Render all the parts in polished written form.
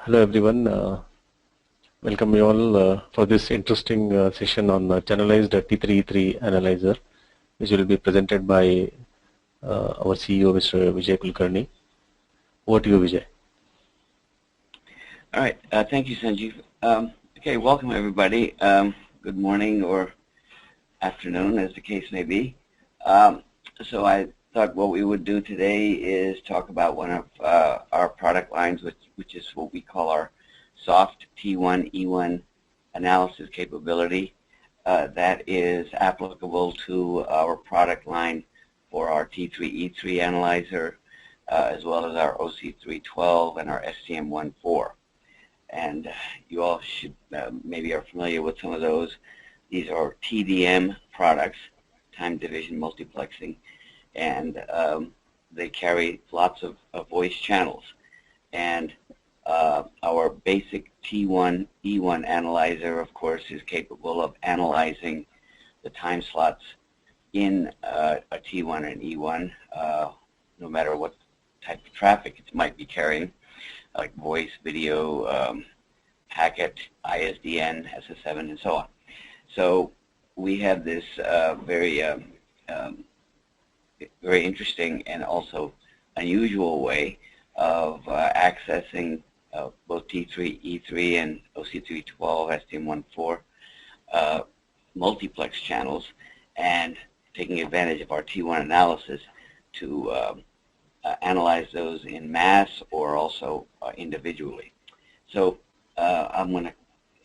Hello everyone, welcome you all for this interesting session on Channelized T3 E3 Analyzer, which will be presented by our CEO, Mr. Vijay Kulkarni. Over to you, Vijay. All right, thank you, Sanjeev. Okay, welcome everybody. Good morning or afternoon, as the case may be. So I thought what we would do today is talk about one of our product lines, which is what we call our soft T1E1 analysis capability. That is applicable to our product line for our T3E3 analyzer, as well as our OC312 and our STM14. And you all should maybe are familiar with some of those. These are TDM products, time division multiplexing, and they carry lots of voice channels. And our basic T1E1 analyzer, of course, is capable of analyzing the time slots in a T1 and E1, no matter what type of traffic it might be carrying, like voice, video, packet, ISDN, SS7, and so on. So we have this very interesting and also unusual way of accessing both T3E3 and OC312, STM14 multiplex channels, and taking advantage of our T1 analysis to analyze those in mass or also individually. So I'm going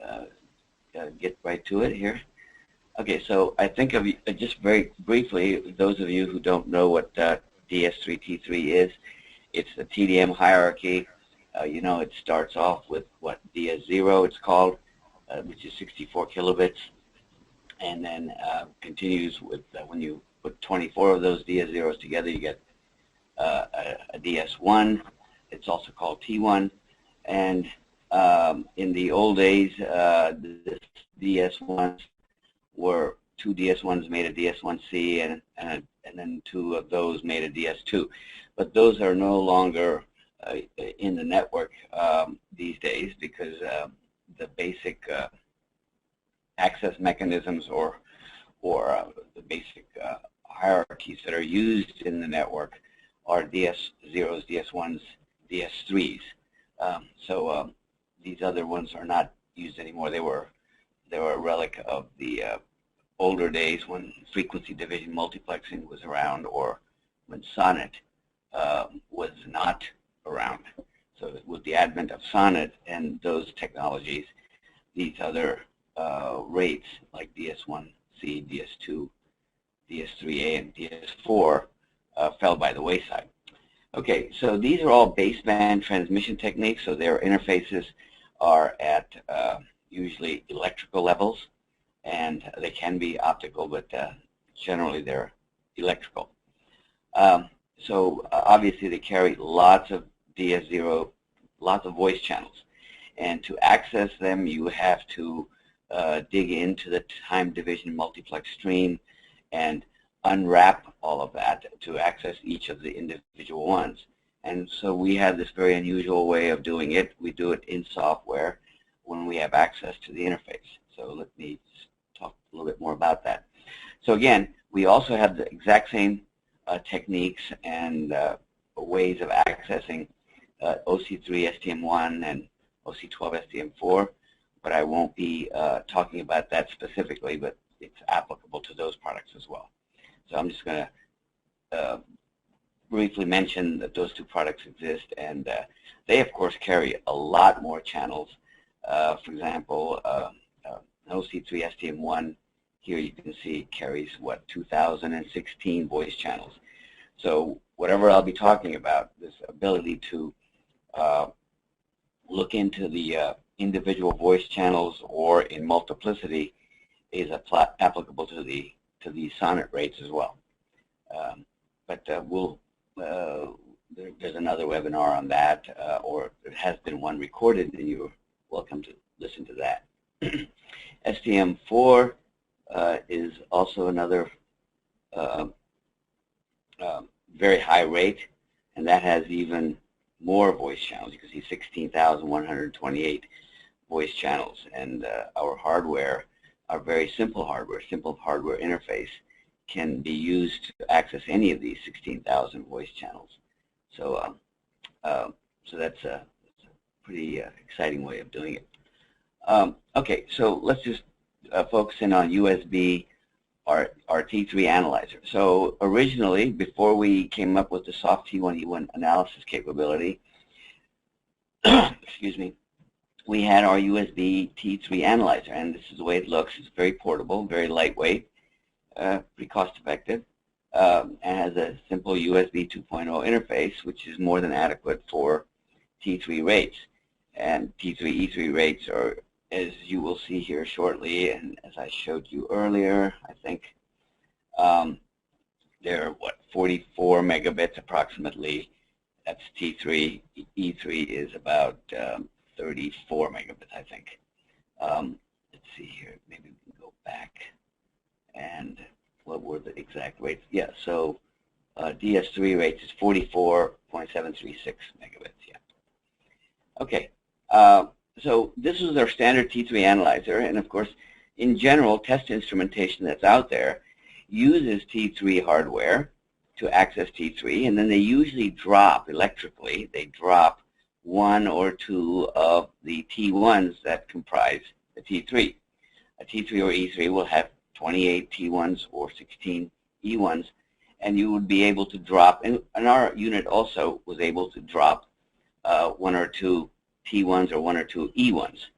to get right to it here. Okay, so I think of just very briefly, those of you who don't know what DS3T3 is, it's the TDM hierarchy. You know, it starts off with what DS0 it's called, which is 64 kilobits, and then continues with when you put 24 of those DS0s together, you get a DS1. It's also called T1, and in the old days, the DS1s were two DS1s made a DS1C, and then two of those made a DS2. But those are no longer in the network these days, because the basic access mechanisms or the basic hierarchies that are used in the network are DS0s, DS1s, DS3s. So these other ones are not used anymore. They were a relic of the older days when frequency division multiplexing was around, or when SONET was not around. So with the advent of SONET and those technologies, these other rates like DS1C, DS2, DS3A, and DS4 fell by the wayside. Okay, so these are all baseband transmission techniques, so their interfaces are at usually electrical levels, and they can be optical, but generally they're electrical. So obviously they carry lots of DS0, lots of voice channels, and to access them you have to dig into the time division multiplex stream and unwrap all of that to access each of the individual ones. And so we have this very unusual way of doing it. We do it in software when we have access to the interface. So let me talk a little bit more about that. So again, we also have the exact same techniques and ways of accessing OC3 STM1 and OC12 STM4, but I won't be talking about that specifically, but it's applicable to those products as well. So I'm just going to briefly mention that those two products exist, and they of course carry a lot more channels. For example, OC3 STM1 here you can see carries what, 2016 voice channels. So whatever I'll be talking about, this ability to look into the individual voice channels or in multiplicity is applicable to the SONET rates as well. But there's another webinar on that, or there has been one recorded, and you're welcome to listen to that. STM4 is also another very high rate, and that has even more voice channels. You can see 16,128 voice channels, and our hardware, our very simple hardware interface, can be used to access any of these 16,000 voice channels. So, so that's a pretty exciting way of doing it. Okay, so let's just focus in on USB, our T3 analyzer. So originally, before we came up with the soft T1E1 analysis capability, excuse me, we had our USB T3 analyzer, and this is the way it looks. It's very portable, very lightweight, pretty cost-effective, and has a simple USB 2.0 interface, which is more than adequate for T3 rates. And T3E3 rates are, as you will see here shortly, and as I showed you earlier, I think they're, what, 44 megabits approximately. That's T3. E3 is about 34 megabits, I think. Let's see here. Maybe we can go back. And what were the exact rates? Yeah, so DS3 rates is 44.736 megabits. Yeah. Okay. So this is our standard T3 analyzer, and of course, in general, test instrumentation that's out there uses T3 hardware to access T3, and then they usually drop electrically. They drop one or two of the T1s that comprise the T3. A T3 or E3 will have 28 T1s or 16 E1s, and you would be able to drop, and our unit also was able to drop one or two T1s or one or two E1s.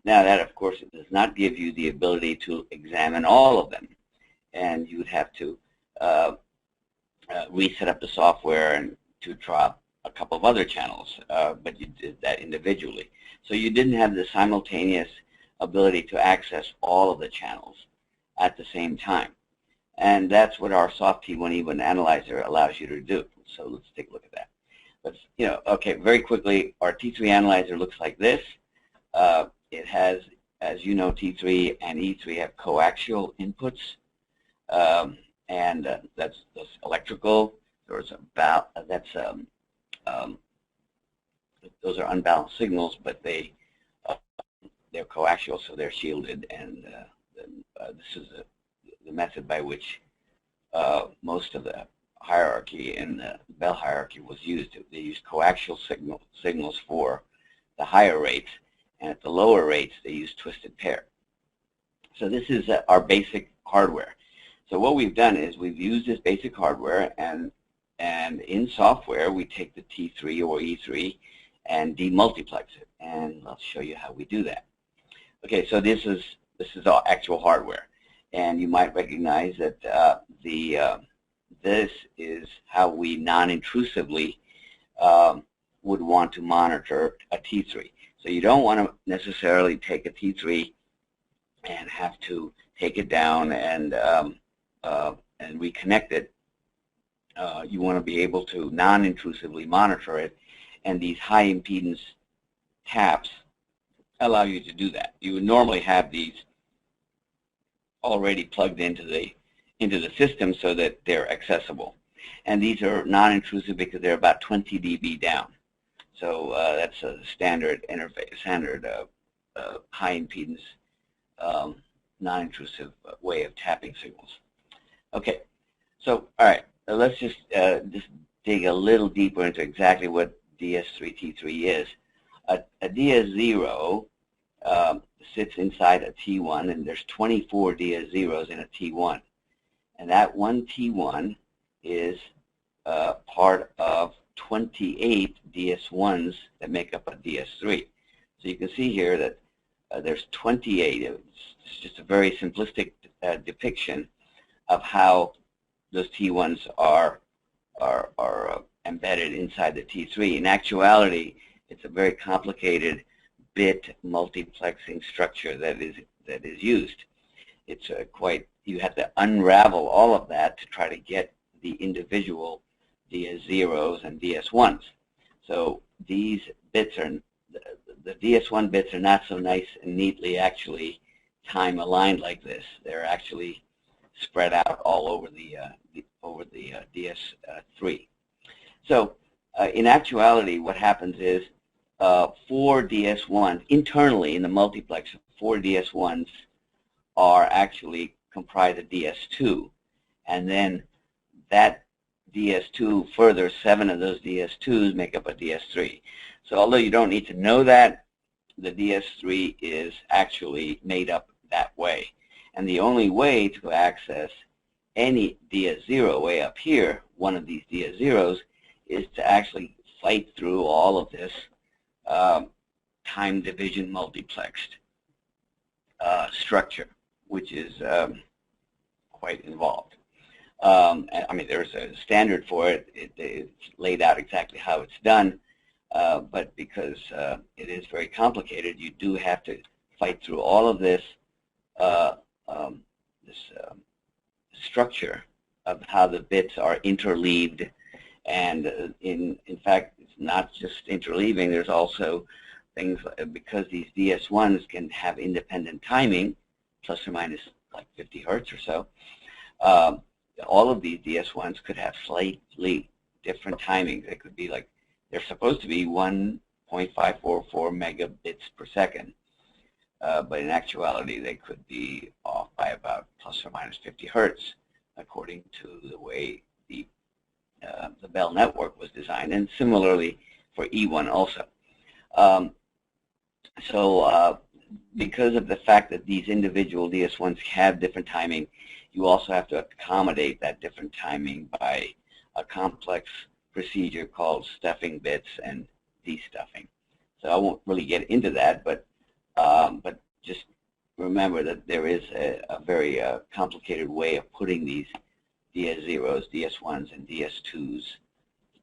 Now that, of course, does not give you the ability to examine all of them, and you would have to reset up the software and to drop a couple of other channels, but you did that individually. So you didn't have the simultaneous ability to access all of the channels at the same time. And that's what our soft T1E1 analyzer allows you to do. So let's take a look at that. But, you know, okay, very quickly, our T3 analyzer looks like this. It has, as you know, T3 and E3 have coaxial inputs, and that's electrical. There's about those are unbalanced signals, but they're coaxial, so they're shielded, and this is the method by which most of the hierarchy in the Bell hierarchy was used. They used coaxial signals for the higher rates, and at the lower rates they used twisted pair. So this is our basic hardware. So what we've done is we've used this basic hardware, and in software we take the T3 or E3 and demultiplex it, and I'll show you how we do that. Okay, so this is our actual hardware, and you might recognize that this is how we non-intrusively would want to monitor a T3. So you don't want to necessarily take a T3 and have to take it down and reconnect it. You want to be able to non-intrusively monitor it, and these high impedance taps allow you to do that. You would normally have these already plugged into the system so that they're accessible. And these are non-intrusive because they're about 20 dB down. So that's a standard interface, standard high impedance, non-intrusive way of tapping signals. Okay, so all right, let's just dig a little deeper into exactly what DS3T3 is. A DS0 sits inside a T1, and there's 24 DS0s in a T1. And that one T1 is part of 28 DS1s that make up a DS3. So you can see here that there's 28. It's just a very simplistic depiction of how those T1s are embedded inside the T3. In actuality, it's a very complicated bit multiplexing structure that is used. It's you have to unravel all of that to try to get the individual DS0s and DS1s. So these bits are, the DS1 bits are not so nice and neatly actually time aligned like this. They're actually spread out all over the DS3. So In actuality, what happens is 4 DS1s, internally in the multiplexer, 4 DS1s are actually comprise of DS2. And then that DS2, further 7 of those DS2s make up a DS3. So although you don't need to know that, the DS3 is actually made up that way. And the only way to access any DS0 way up here, one of these DS0s, is to actually fight through all of this time division multiplexed structure, which is quite involved. I mean, there's a standard for it. It's laid out exactly how it's done, but because it is very complicated, you do have to fight through all of this structure of how the bits are interleaved. And in fact, it's not just interleaving. There's also things, because these DS1s can have independent timing, plus or minus like 50 hertz or so. All of these DS1s could have slightly different timings. They could be like, they're supposed to be 1.544 megabits per second. But in actuality, they could be off by about plus or minus 50 hertz, according to the way the Bell network was designed, and similarly for E1 also. Because of the fact that these individual DS1s have different timing, you also have to accommodate that different timing by a complex procedure called stuffing bits and destuffing. So I won't really get into that, but just remember that there is a very complicated way of putting these DS0s, DS1s, and DS2s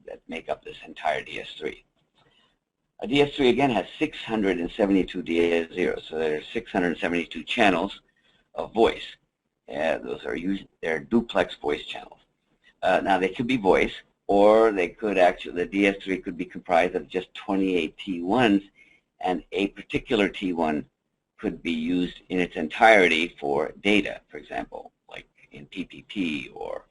that make up this entire DS3. A DS3 again has 672 DS0s, so there are 672 channels of voice. Those are they're duplex voice channels. Now they could be voice, or they could actually, the DS3 could be comprised of just 28 T1s, and a particular T1 could be used in its entirety for data, for example, like in PPP, or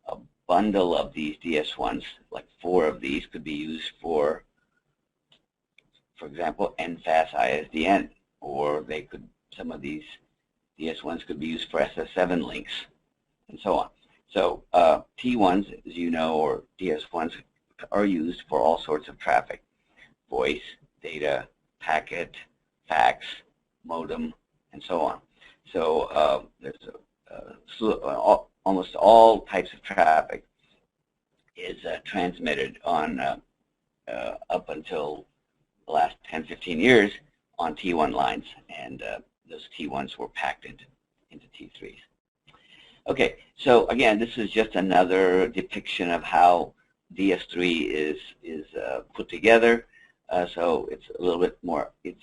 a bundle of these DS1s, like 4 of these could be used for example, NFAS ISDN, or they could, some of these DS1s could be used for SS7 links, and so on. So T1s, as you know, or DS1s, are used for all sorts of traffic: voice, data, packet, fax, modem, and so on. So there's almost all types of traffic is transmitted on up until the last 10, 15 years on T1 lines, and those T1s were packed into T3s. Okay, so again, this is just another depiction of how DS3 is put together. So it's a little bit more, it's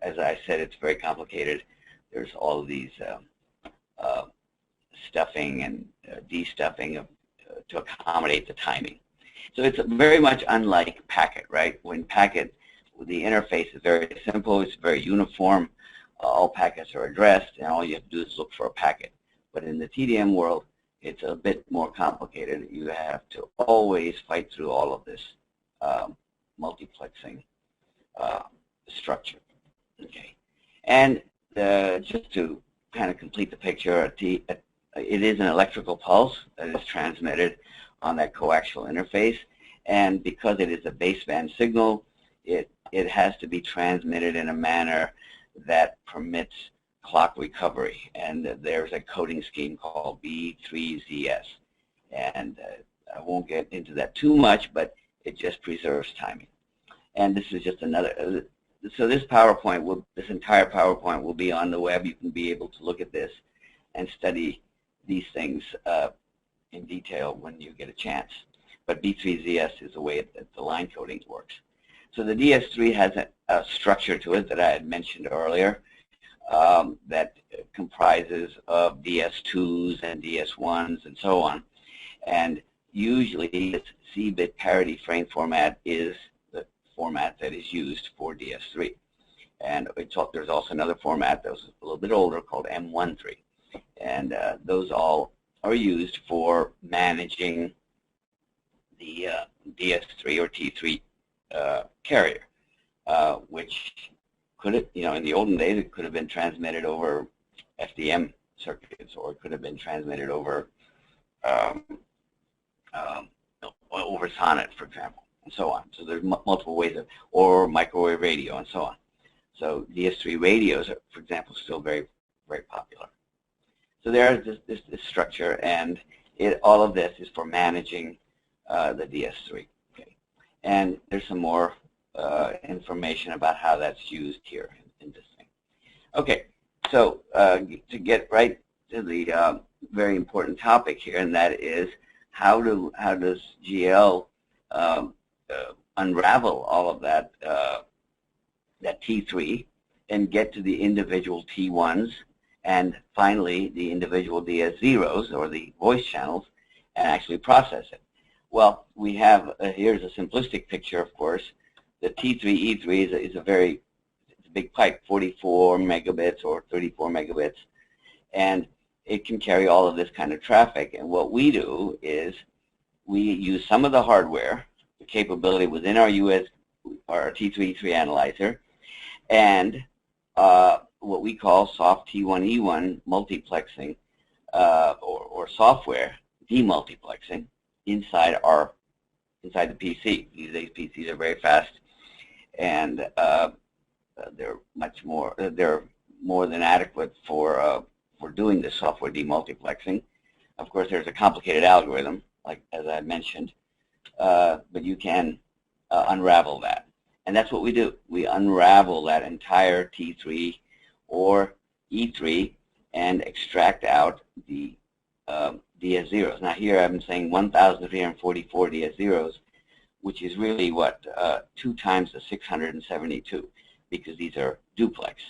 as I said, it's very complicated. There's all of these stuffing and destuffing to accommodate the timing. So it's very much unlike packet, right? When packet, the interface is very simple, it's very uniform, all packets are addressed, and all you have to do is look for a packet. But in the TDM world, it's a bit more complicated. You have to always fight through all of this multiplexing structure. Okay, and just to kind of complete the picture, it is an electrical pulse that is transmitted on that coaxial interface, and because it is a baseband signal, it has to be transmitted in a manner that permits clock recovery, and there's a coding scheme called B3ZS, and I won't get into that too much, but it just preserves timing. And this is just another, so this PowerPoint this entire PowerPoint will be on the web. You can be able to look at this and study these things in detail when you get a chance. But B3ZS is the way that the line coding works. So the DS3 has a structure to it that I had mentioned earlier that comprises of DS2s and DS1s and so on. And usually its C-bit parity frame format is the format that is used for DS3. And there's also another format that was a little bit older called M13. And those all are used for managing the DS3 or T3 carrier, which could have, in the olden days, it could have been transmitted over FDM circuits, or it could have been transmitted over over Sonnet, for example, and so on. So there's multiple ways of, or microwave radio, and so on. So DS3 radios are, for example, still very, very popular. So there's this structure, and all of this is for managing the DS3. Okay, and there's some more information about how that's used here in this thing. Okay, so to get right to the very important topic here, and that is how does GL unravel all of that that T3 and get to the individual T1s, and finally the individual DS0s, or the voice channels, and actually process it. Well, we have here's a simplistic picture, of course. The T3E3 is a big pipe, 44 megabits or 34 megabits, and it can carry all of this kind of traffic. And what we do is we use some of the hardware, the capability within our T3 E3 analyzer, and what we call soft T1E1 multiplexing, or software demultiplexing inside the PC. These PCs are very fast, and they're more than adequate for doing this software demultiplexing. Of course, there's a complicated algorithm, as I mentioned, but you can unravel that. And that's what we do. We unravel that entire T3 or E3 and extract out the DS0s. Now here I'm saying 1,344 DS0s, which is really what, 2 times the 672, because these are duplex.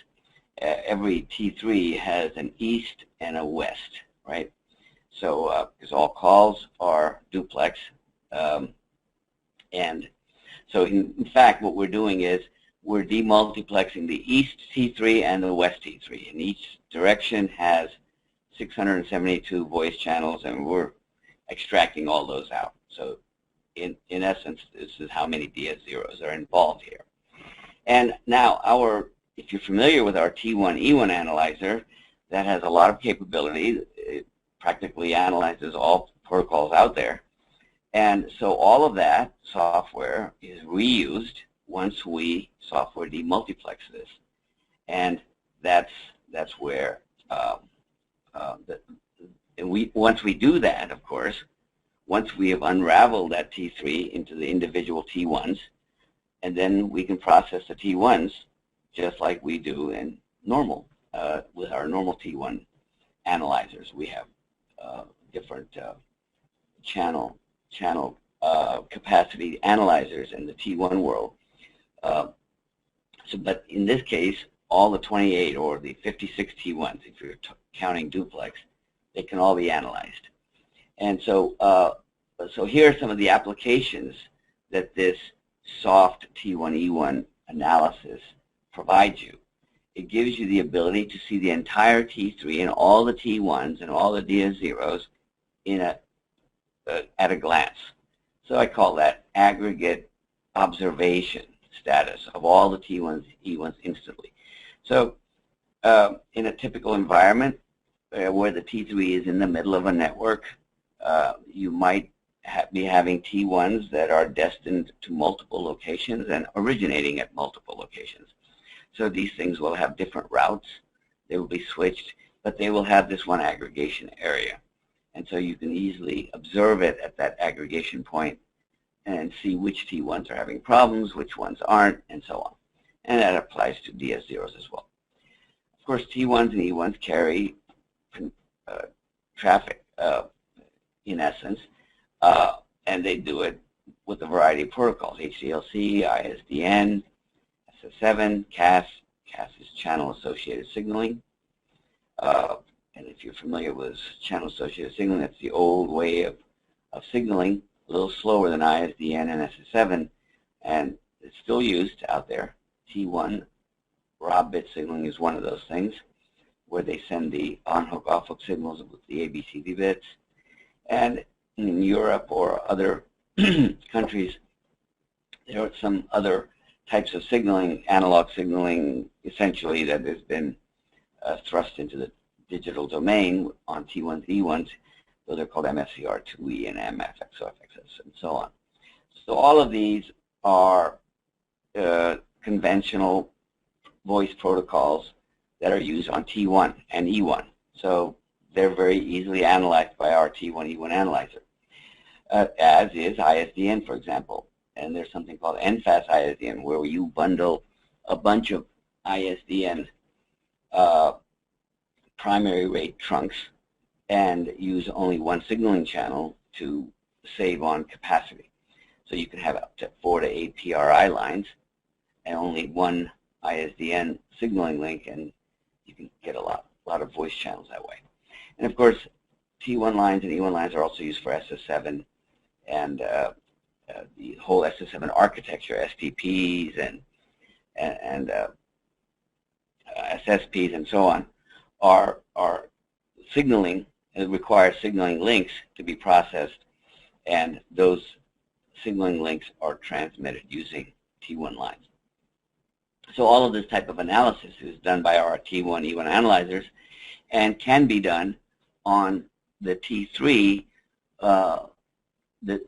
Every T3 has an east and a west, right? So because all calls are duplex, and so in fact what we're doing is we're demultiplexing the east T3 and the west T3, and each direction has 672 voice channels, and we're extracting all those out. So in essence, this is how many DS0s are involved here. And now if you're familiar with our T1E1 analyzer, that has a lot of capability. It practically analyzes all protocols out there. And so all of that software is reused once we software demultiplex this. And that's where once we do that, of course, once we have unraveled that T3 into the individual T1s, and then we can process the T1s just like we do in normal, with our normal T1 analyzers. We have different channel capacity analyzers in the T1 world. But in this case, all the 28 or the 56 T1s, if you're counting duplex, they can all be analyzed. And so, so here are some of the applications that this soft T1E1 analysis provides you. It gives you the ability to see the entire T3 and all the T1s and all the DS0s at a glance. So I call that aggregate observation status of all the T1s, E1s instantly. So in a typical environment where the T3 is in the middle of a network, you might be having T1s that are destined to multiple locations and originating at multiple locations. So these things will have different routes. They will be switched, but they will have this one aggregation area. And so you can easily observe it at that aggregation point and see which T1s are having problems, which ones aren't, and so on. And that applies to DS0s as well. Of course, T1s and E1s carry traffic, in essence, and they do it with a variety of protocols: HDLC, ISDN, SS7, CAS. CAS is channel-associated signaling. And if you're familiar with channel-associated signaling, that's the old way of signaling, a little slower than ISDN and SS7, and it's still used out there. T1 raw bit signaling is one of those things, where they send the on-hook, off-hook signals with the ABCD bits. And in Europe or other countries, there are some other types of signaling, analog signaling, essentially, that has been thrust into the digital domain on T1s, E1s. So they're called MFCR2E and MFXOFXS and so on. So all of these are conventional voice protocols that are used on T1 and E1. So they're very easily analyzed by our T1, E1 analyzer, as is ISDN, for example. And there's something called NFAS ISDN, where you bundle a bunch of ISDN primary rate trunks and use only one signaling channel to save on capacity. So you can have up to 4 to 8 PRI lines and only one ISDN signaling link, and you can get a lot of voice channels that way. And of course, T1 lines and E1 lines are also used for SS7 and the whole SS7 architecture, STPs and SSPs and so on, are signaling. It requires signaling links to be processed, and those signaling links are transmitted using T1 lines. So all of this type of analysis is done by our T1, E1 analyzers and can be done on the T3, the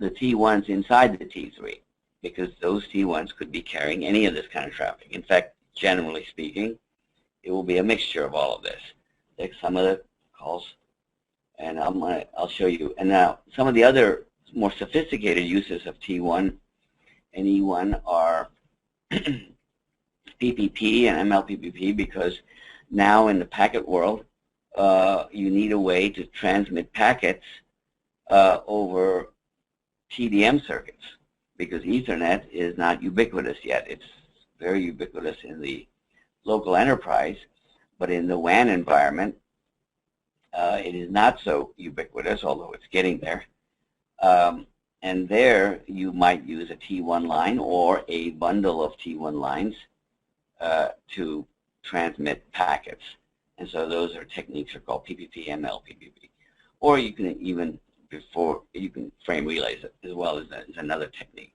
T1s inside the T3, because those T1s could be carrying any of this kind of traffic. In fact, generally speaking, it will be a mixture of all of this. Like some of the calls, and I'll show you. And now some of the other more sophisticated uses of T1 and E1 are PPP and MLPPP, because now in the packet world, you need a way to transmit packets over TDM circuits, because Ethernet is not ubiquitous yet. It's very ubiquitous in the local enterprise, but in the WAN environment, it is not so ubiquitous, although it's getting there. And there, you might use a T1 line or a bundle of T1 lines to transmit packets. And so those are techniques are called PPP, MLPPP. Or you can even, you can frame relays as well as another technique.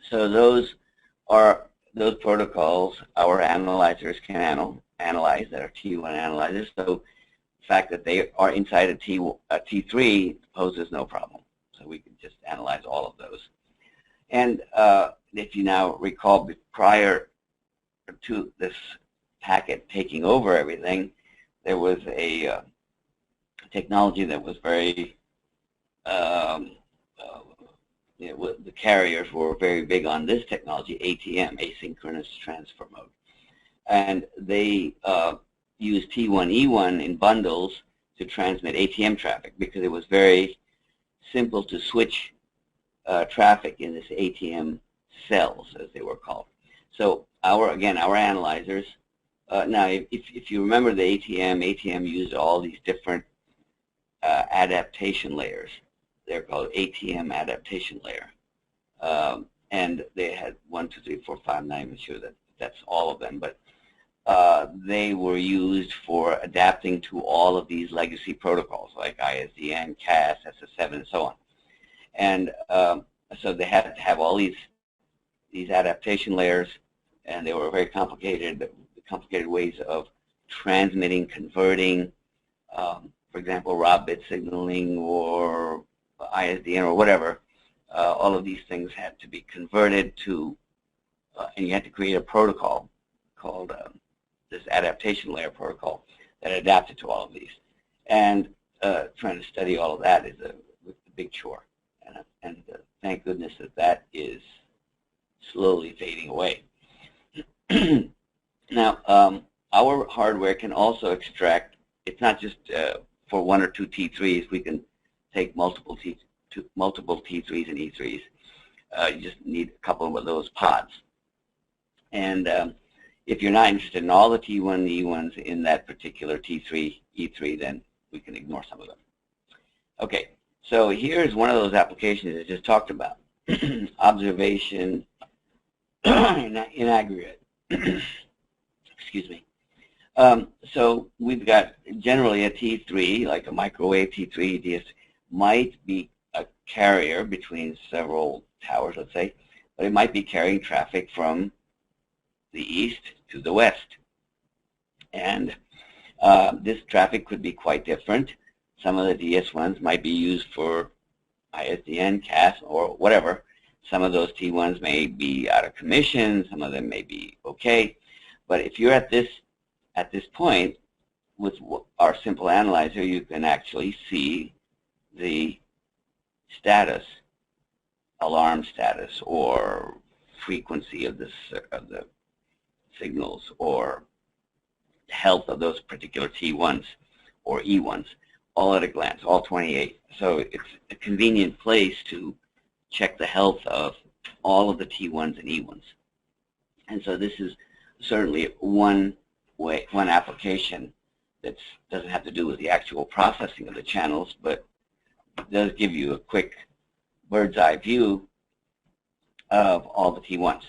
So those are those protocols our analyzers can analyze, that are T1 analyzers. So the fact that they are inside a T3 poses no problem. So we can just analyze all of those. And if you now recall, prior to this packet taking over everything, there was a technology that was very, the carriers were very big on this technology, ATM, asynchronous transfer mode. And they used T1, E1 in bundles to transmit ATM traffic, because it was very simple to switch traffic in this ATM cells, as they were called. So our analyzers, now if you remember the ATM used all these different adaptation layers. They're called ATM adaptation layer. And they had 1, 2, 3, 4, 5, not even sure that that's all of them, but they were used for adapting to all of these legacy protocols like ISDN, CAS, SS7, and so on. And so they had to have all these adaptation layers, and they were very complicated ways of transmitting, converting, for example, raw bit signaling or ISDN or whatever. All of these things had to be converted to, and you had to create a protocol called this adaptation layer protocol that adapted to all of these. And trying to study all of that is a big chore. And thank goodness that is slowly fading away. Now, our hardware can also extract, it's not just for 1 or 2 T3s, we can take multiple T3s and E3s. You just need a couple of those pods. And if you're not interested in all the T1 and E1s in that particular T3, E3, then we can ignore some of them. Okay, so here's one of those applications I just talked about. Observation in aggregate. Excuse me. So we've got generally a T3, like a microwave T3, DS, might be carrier between several towers, let's say, but it might be carrying traffic from the east to the west. And this traffic could be quite different. Some of the DS1s might be used for ISDN, CAS, or whatever. Some of those T1s may be out of commission. Some of them may be okay. But if you're at this point with our simple analyzer, you can actually see the status, alarm status, or frequency of the signals, or health of those particular T1s or E1s, all at a glance, all 28. So it's a convenient place to check the health of all of the T1s and E1s. And so this is certainly one application that doesn't have to do with the actual processing of the channels, but does give you a quick bird's eye view of all the T1s.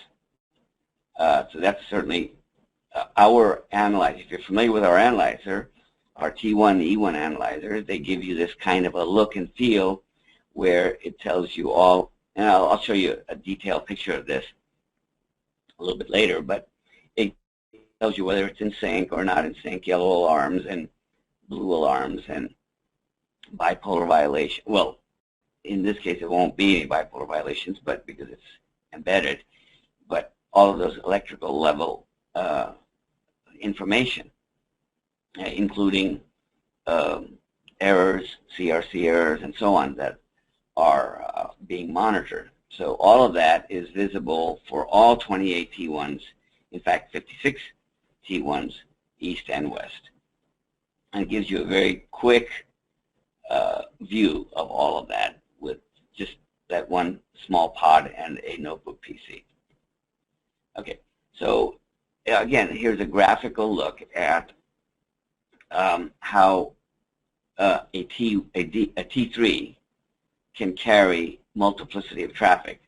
So that's certainly our analyzer. If you're familiar with our analyzer, our T1 E1 analyzer, they give you this kind of a look and feel where it tells you all, and I'll show you a detailed picture of this a little bit later, but it tells you whether it's in sync or not in sync, yellow alarms and blue alarms and bipolar violation. Well, in this case, it won't be any bipolar violations, but because it's embedded, but all of those electrical level information, including errors, CRC errors, and so on that are being monitored. So all of that is visible for all 28 T1s, in fact 56 T1s, east and west. And it gives you a very quick view of all of that with just that one small pod and a notebook PC. Okay, so again, here's a graphical look at how a T3 can carry multiplicity of traffic.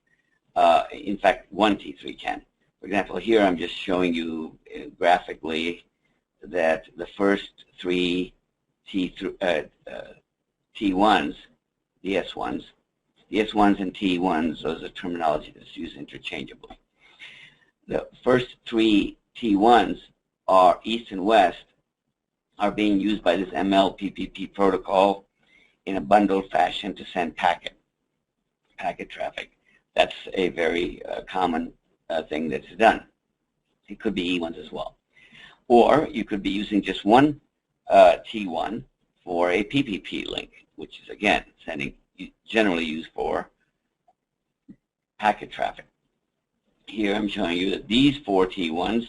In fact, one T3 can. For example, here I'm just showing you graphically that the first three T1s, DS1s and T1s, those are terminology that's used interchangeably. The first three T1s are east and west are being used by this MLPPP protocol in a bundled fashion to send packet traffic. That's a very common thing that's done. It could be E1s as well. Or you could be using just one T1 for a PPP link, which is, again, generally used for packet traffic. Here I'm showing you that these four T1s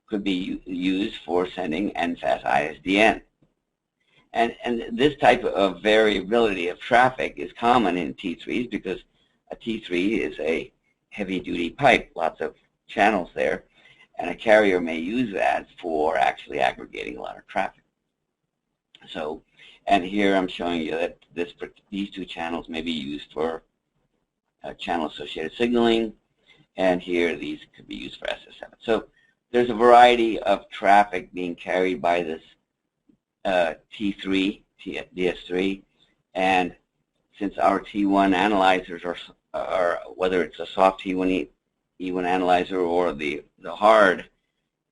could be used for sending NFAS ISDN. And this type of variability of traffic is common in T3s because a T3 is a heavy-duty pipe, lots of channels there, and a carrier may use that for actually aggregating a lot of traffic. So, and here I'm showing you that these two channels may be used for channel-associated signaling, and here these could be used for SS7. So there's a variety of traffic being carried by this T3, DS3, and since our T1 analyzers are whether it's a soft T1 E1 analyzer or the hard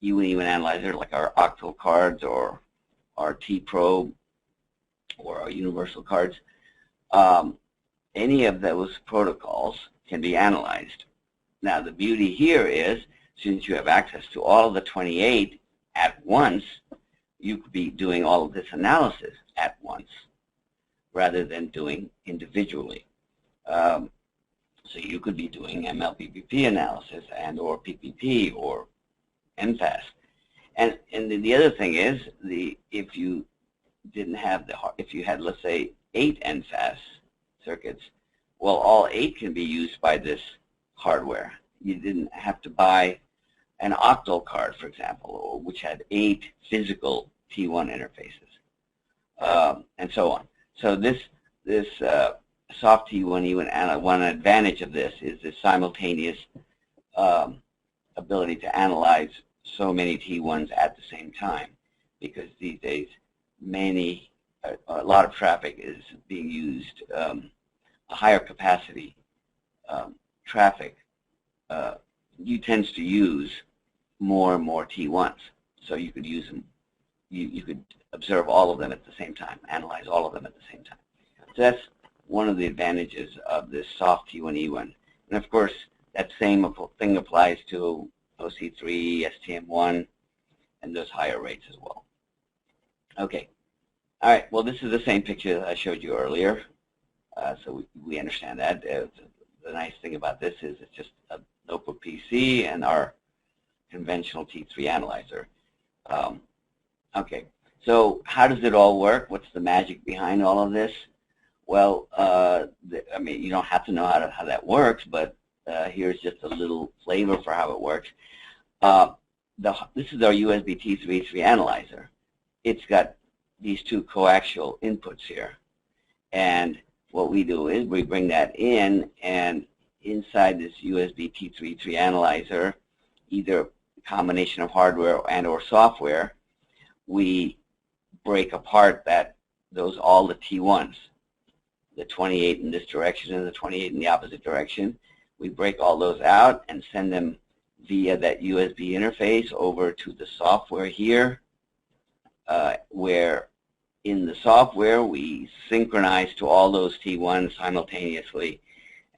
E1 analyzer like our octal cards or our T-probe or our universal cards, any of those protocols can be analyzed. Now the beauty here is, since you have access to all of the 28 at once, you could be doing all of this analysis at once rather than doing individually. So you could be doing MLPPP analysis and or PPP or NFAS. And the other thing is, if you didn't have if you had, let's say, 8 NFAS circuits, well, all 8 can be used by this hardware. You didn't have to buy an octal card, for example, which had 8 physical T1 interfaces, and so on. So this soft T1 E1 one advantage of this is the simultaneous ability to analyze so many T1s at the same time, because these days a lot of traffic is being used a higher capacity traffic, you tends to use more and more T1s. So you could use them, you could observe all of them at the same time, analyze all of them at the same time. So that's one of the advantages of this soft T1E1. And of course, that same thing applies to OC3, STM1, and those higher rates as well. Okay. All right. Well, this is the same picture that I showed you earlier. So we understand that. The nice thing about this is it's just a notebook PC and our conventional T3 analyzer. Okay. So how does it all work? What's the magic behind all of this? Well, I mean, you don't have to know how that works, but here's just a little flavor for how it works. This is our USB T3 E3 Analyzer. It's got these two coaxial inputs here. And what we do is we bring that in, and inside this USB T3 E3 Analyzer, either a combination of hardware and or software, we break apart all the T1s, the 28 in this direction and the 28 in the opposite direction. We break all those out and send them via that USB interface over to the software here, where in the software we synchronize to all those T1s simultaneously,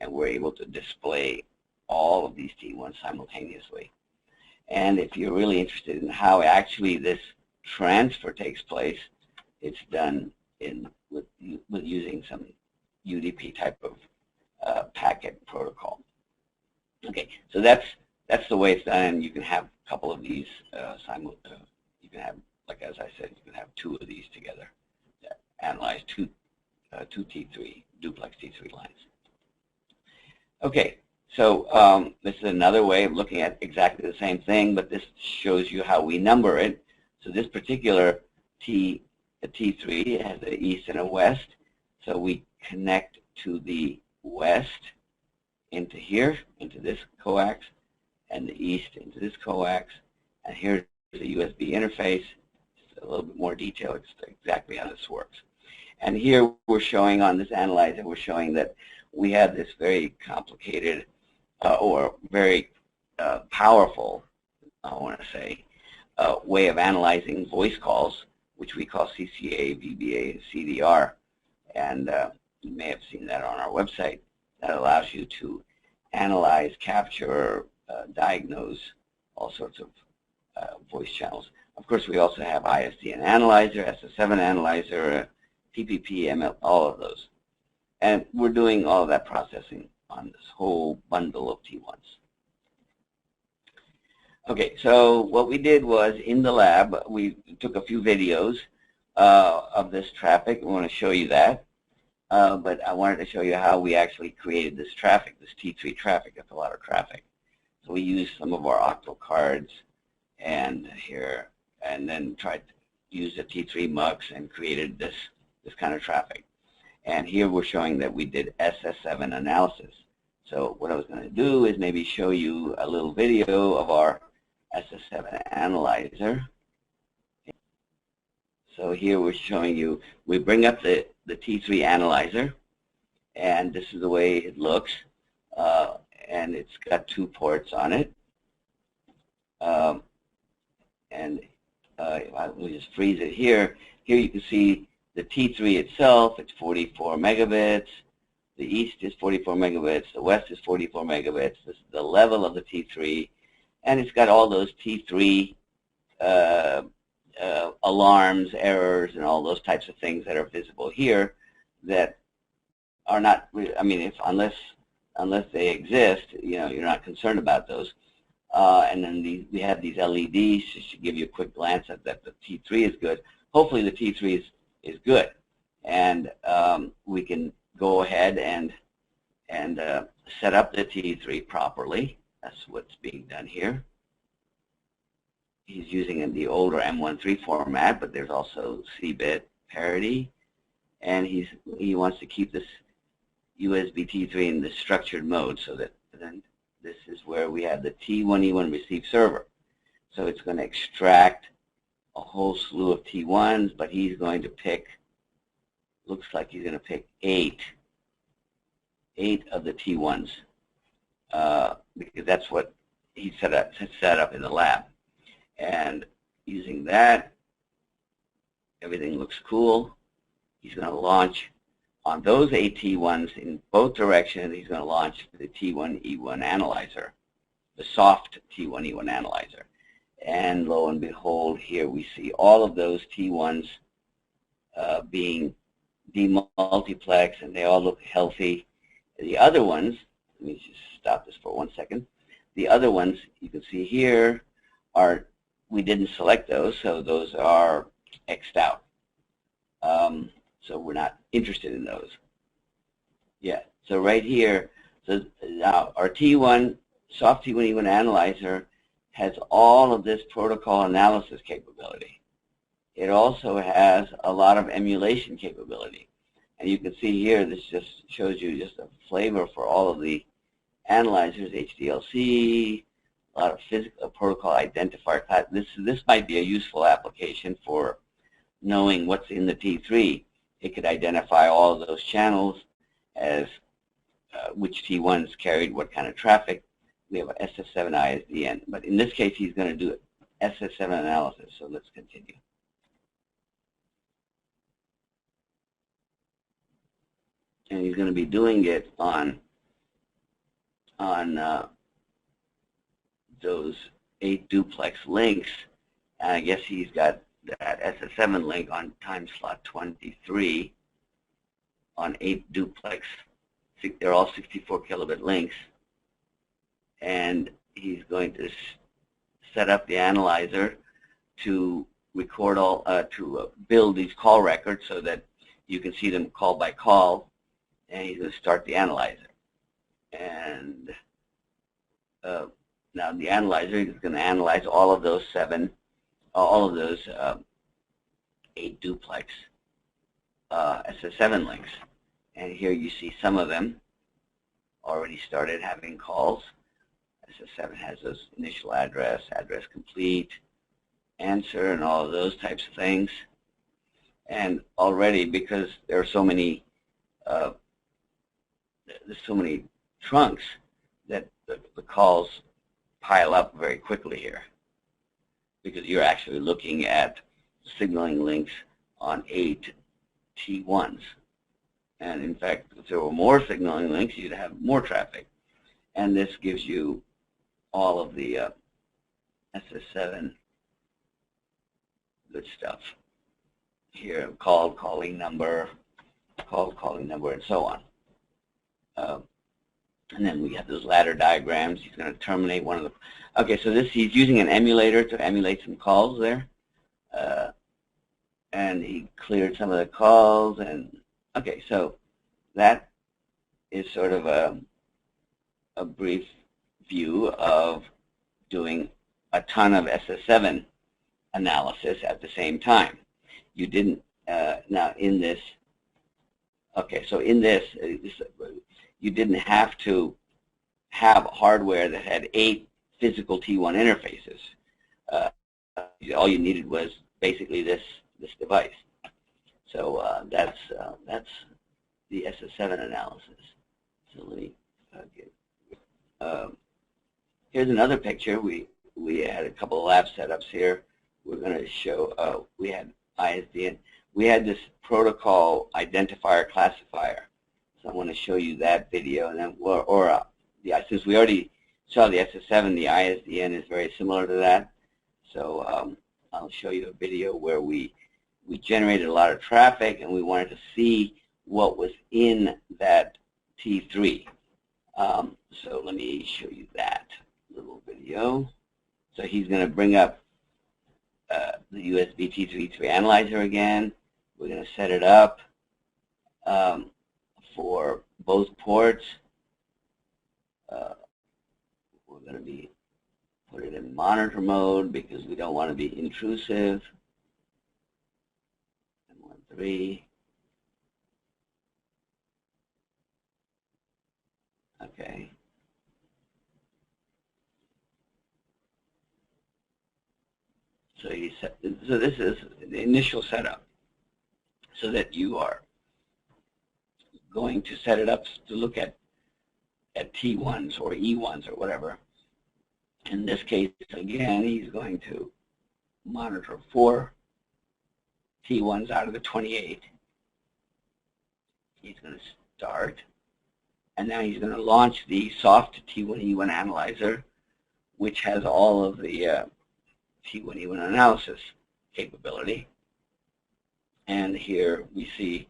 and we're able to display all of these T1s simultaneously. And if you're really interested in how actually this transfer takes place, it's done with using some UDP type of packet protocol. Okay, so that's the way it's done, and you can have a couple of these you can have, like as I said, you can have two of these together that analyze two T3 duplex T3 lines. Okay, so this is another way of looking at exactly the same thing, but this shows you how we number it. So this particular T3 has an east and a west, so we connect to the west into here, into this coax, and the east into this coax, and here's the USB interface. Just a little bit more detail exactly how this works. And here we're showing on this analyzer, we're showing that we have this very complicated or very powerful, I want to say, way of analyzing voice calls, which we call CCA, VBA, and CDR. And you may have seen that on our website. That allows you to analyze, capture, diagnose all sorts of voice channels. Of course, we also have ISDN analyzer, SS7 analyzer, TPP, ML, all of those. And we're doing all of that processing on this whole bundle of T1s. Okay, so what we did was in the lab, we took a few videos of this traffic. We want to show you that. But I wanted to show you how we actually created this traffic, this T3 traffic. That's a lot of traffic. So we used some of our octal cards and here, and then tried to use the T3 mux and created this kind of traffic. And here we're showing that we did SS7 analysis. So what I was going to do is maybe show you a little video of our SS7 analyzer. So here we're showing you, we bring up the T3 analyzer, and this is the way it looks. And it's got two ports on it. We'll just freeze it here. Here you can see the T3 itself. It's 44 megabits. The east is 44 megabits. The west is 44 megabits. This is the level of the T3. And it's got all those T3 alarms, errors, and all those types of things that are visible here that are not, I mean, unless they exist, you know, you're not concerned about those. And then we have these LEDs just to give you a quick glance at that the T3 is good. Hopefully the T3 is good. And we can go ahead and set up the T3 properly. That's what's being done here. He's using the older M13 format, but there's also C-bit parity. And he wants to keep this USB T3 in the structured mode, so that then this is where we have the T1E1 receive server. So it's going to extract a whole slew of T1s, but he's going to pick, looks like he's going to pick 8 8 of the T1s, because that's what he set up in the lab. And using that, everything looks cool. He's going to launch on those 8 T1s in both directions. He's going to launch the T3E3 Analyzer, the soft T3E3 Analyzer. And lo and behold, here we see all of those T1s being demultiplexed, and they all look healthy. The other ones, let me just stop this for 1 second. The other ones you can see here are, we didn't select those, so those are X'd out. So we're not interested in those. Yeah, so right here, so now our T1, soft T3E3 Analyzer has all of this protocol analysis capability. It also has a lot of emulation capability. And you can see here, this just shows you just a flavor for all of the analyzers, HDLC, a lot of physical protocol identifier class. This might be a useful application for knowing what's in the T3. It could identify all of those channels as which T1s carried what kind of traffic. We have an SS7 ISDN. But in this case, he's going to do SS7 analysis. So let's continue. And he's going to be doing it on those 8 duplex links. And I guess he's got that SS7 link on time slot 23 on 8 duplex. They're all 64 kilobit links. And he's going to set up the analyzer to record all, to build these call records so that you can see them call by call. And he's going to start the analyzer. And now the analyzer is going to analyze all of those 8 duplex SS7 links. And here you see some of them already started having calls. SS7 has those initial address, address complete, answer, and all of those types of things. And already, because there are so many there's so many trunks that the calls pile up very quickly here, because you're actually looking at signaling links on 8 T1s. And in fact, if there were more signaling links, you'd have more traffic. And this gives you all of the SS7 good stuff here: calling number, and so on. And then we have those ladder diagrams. He's going to terminate one of the. Okay, so he's using an emulator to emulate some calls there, and he cleared some of the calls. And okay, so that is sort of a brief view of doing a ton of SS7 analysis at the same time. You didn't now in this. Okay, so in this, you didn't have to have hardware that had 8 physical T1 interfaces. All you needed was basically this device. So that's the SS7 analysis. So let me here's another picture. We had a couple of lab setups here. We're going to show we had ISDN. We had this protocol identifier classifier. So I want to show you that video, and then since we already saw the SS7, the ISDN is very similar to that. So I'll show you a video where we generated a lot of traffic, and we wanted to see what was in that T3. So let me show you that little video. So he's going to bring up the USB T3E3 Analyzer again. We're going to set it up for both ports. We're going to put it in monitor mode because we don't want to be intrusive. M13. Okay. So this is the initial setup, so that you are going to set it up to look at at T1s or E1s or whatever. In this case, again, he's going to monitor 4 T1s out of the 28. He's going to start, and now he's going to launch the soft T1E1 analyzer, which has all of the T1E1 analysis capability. And here we see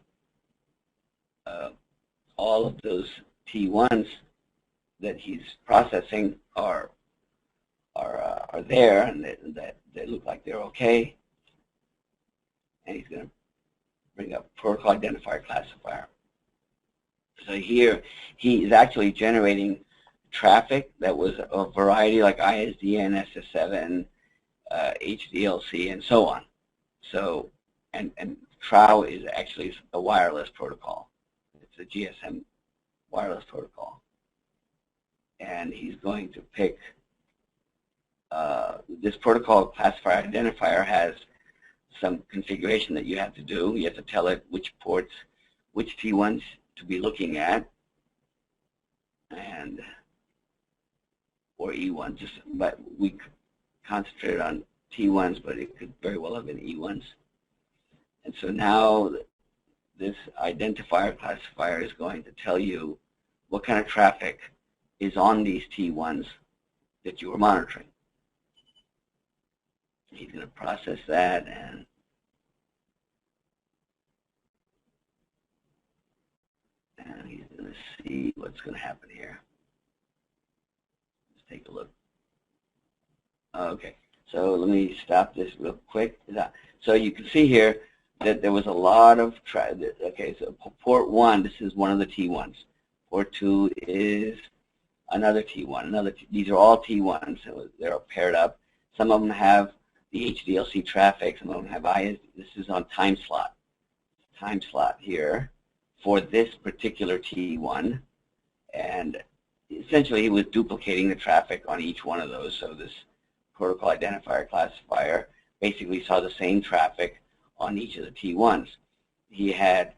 all of those T1s that he's processing are there, and they look like they're okay. And he's going to bring up protocol identifier classifier. So here he is actually generating traffic that was a variety like ISDN, SS7, HDLC, and so on. So and TRAU is actually a wireless protocol. It's a GSM wireless protocol. And he's going to pick this protocol classifier identifier has some configuration that you have to do. You have to tell it which ports, which T1s to be looking at, and or E1s. But we concentrated on T1s, but it could very well have been E1s. And so now this identifier classifier is going to tell you what kind of traffic is on these T1s that you are monitoring. He's going to process that, and he's going to see what's going to happen here. Let's take a look. Okay, so let me stop this real quick. So you can see here that there was a lot of traffic. Okay, so port 1, this is one of the T1s. Port 2 is another T1. These are all T1s, so they're paired up. Some of them have the HDLC traffic, some of them have IS. This is on time slot here for this particular T1, and essentially he was duplicating the traffic on each one of those. So this protocol identifier classifier basically saw the same traffic on each of the T1s. He had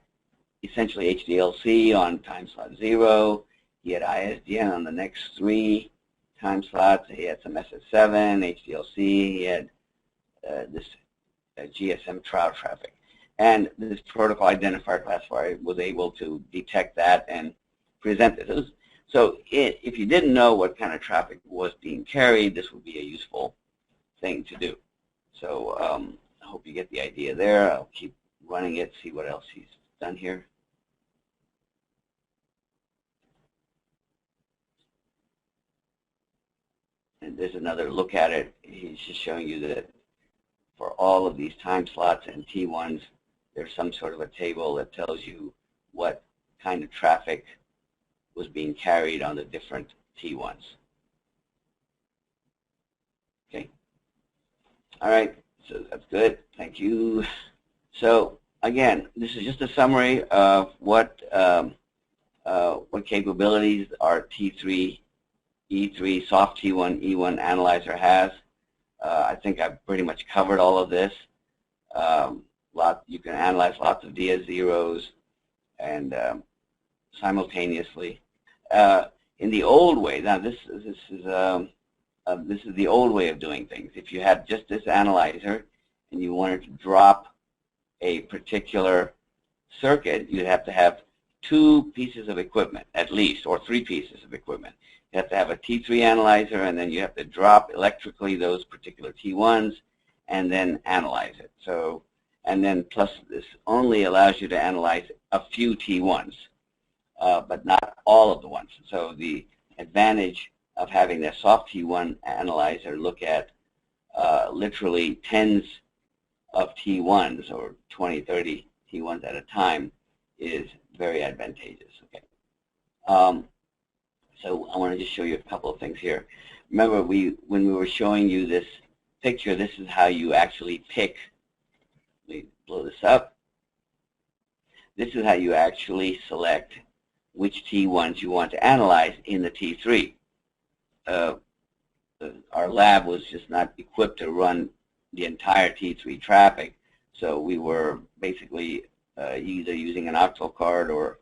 essentially HDLC on time slot 0. He had ISDN on the next 3 time slots. He had some SS7, HDLC. He had this GSM TRAU traffic. And this protocol identifier classifier was able to detect that and present this. So if you didn't know what kind of traffic was being carried, this would be a useful thing to do. So I hope you get the idea there. I'll keep running it, see what else he's done here. And there's another look at it. He's just showing you that for all of these time slots and T1s, there's some sort of a table that tells you what kind of traffic was being carried on the different T1s. Okay. All right. So that's good. Thank you. So again, this is just a summary of what capabilities our T3 E3 soft T1E1 analyzer has. I think I've pretty much covered all of this. You can analyze lots of Diaz zeros and simultaneously. In the old way, now this is the old way of doing things. If you had just this analyzer and you wanted to drop a particular circuit, you'd have to have 2 pieces of equipment at least, or 3 pieces of equipment. You have to have a T3 analyzer, and then you have to drop electrically those particular T1s and then analyze it. So, and then plus this only allows you to analyze a few T1s, but not all of the ones. So the advantage of having a soft T1 analyzer look at literally tens of T1s or 20, 30 T1s at a time is very advantageous. Okay. So I want to just show you a couple of things here. Remember, when we were showing you this picture, this is how you actually pick. Let me blow this up. This is how you actually select which T1s you want to analyze in the T3. Our lab was just not equipped to run the entire T3 traffic, so we were basically either using an octal card or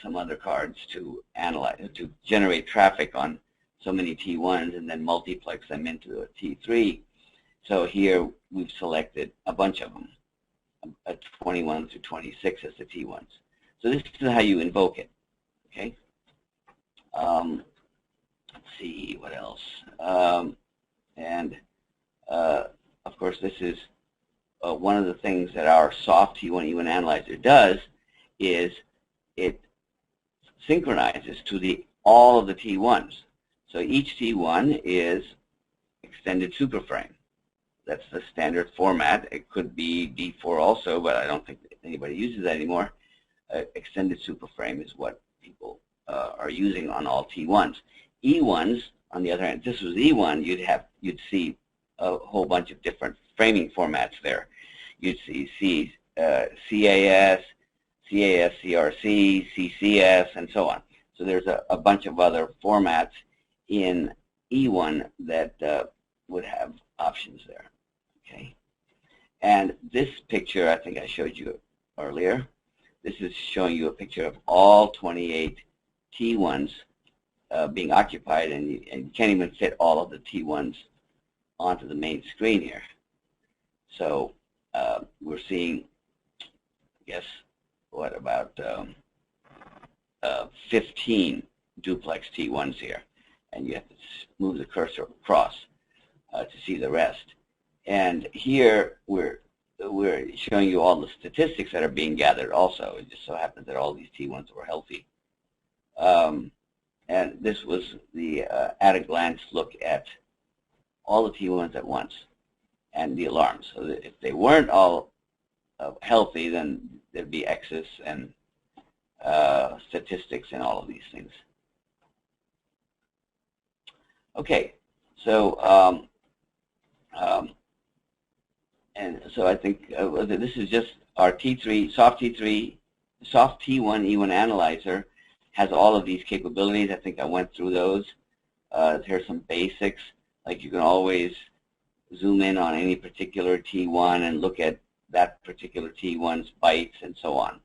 some other cards to analyze, to generate traffic on so many T1s and then multiplex them into a T3. So here we've selected a bunch of them, 21 through 26 as the T1s. So this is how you invoke it. Okay. Let's see what else. Of course, this is one of the things that our soft T1 E1 analyzer does is it synchronizes to all of the T1s. So each T1 is extended superframe. That's the standard format. It could be D4 also, but I don't think anybody uses that anymore. Extended superframe is what people are using on all T1s. E1s, on the other hand, if this was E1, you'd see a whole bunch of different framing formats there. You'd see CAS, CRC, CCS, and so on. So there's a bunch of other formats in E1 that would have options there. Okay. And this picture, I think I showed you earlier. This is showing you a picture of all 28 T1s being occupied, and you can't even fit all of the T1s onto the main screen here. So we're seeing, I guess, what about 15 duplex T1s here, and you have to move the cursor across to see the rest. And here we're showing you all the statistics that are being gathered also. It just so happens that all these T1s were healthy. And this was the at-a-glance look at all the T1s at once and the alarms. So that if they weren't all healthy, then there'd be X's and statistics and all of these things. Okay, so and so I think this is just our T3 soft T1 E1 analyzer has all of these capabilities. I think I went through those. Here's some basics, like you can always zoom in on any particular T1 and look at that particular T1's bytes and so on.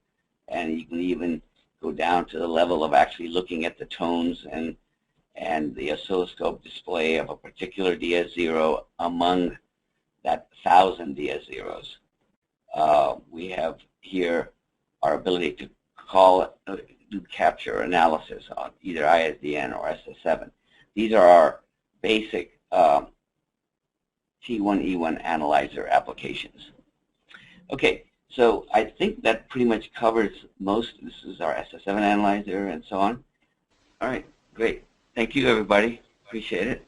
And you can even go down to the level of actually looking at the tones and the oscilloscope display of a particular DS0 among that 1,000 DS0s. We have here our ability to do capture analysis on either ISDN or SS7. These are our basic T1 E1 analyzer applications. Okay, so I think that pretty much covers most. This is our SS7 analyzer and so on. All right, great. Thank you, everybody. Appreciate it.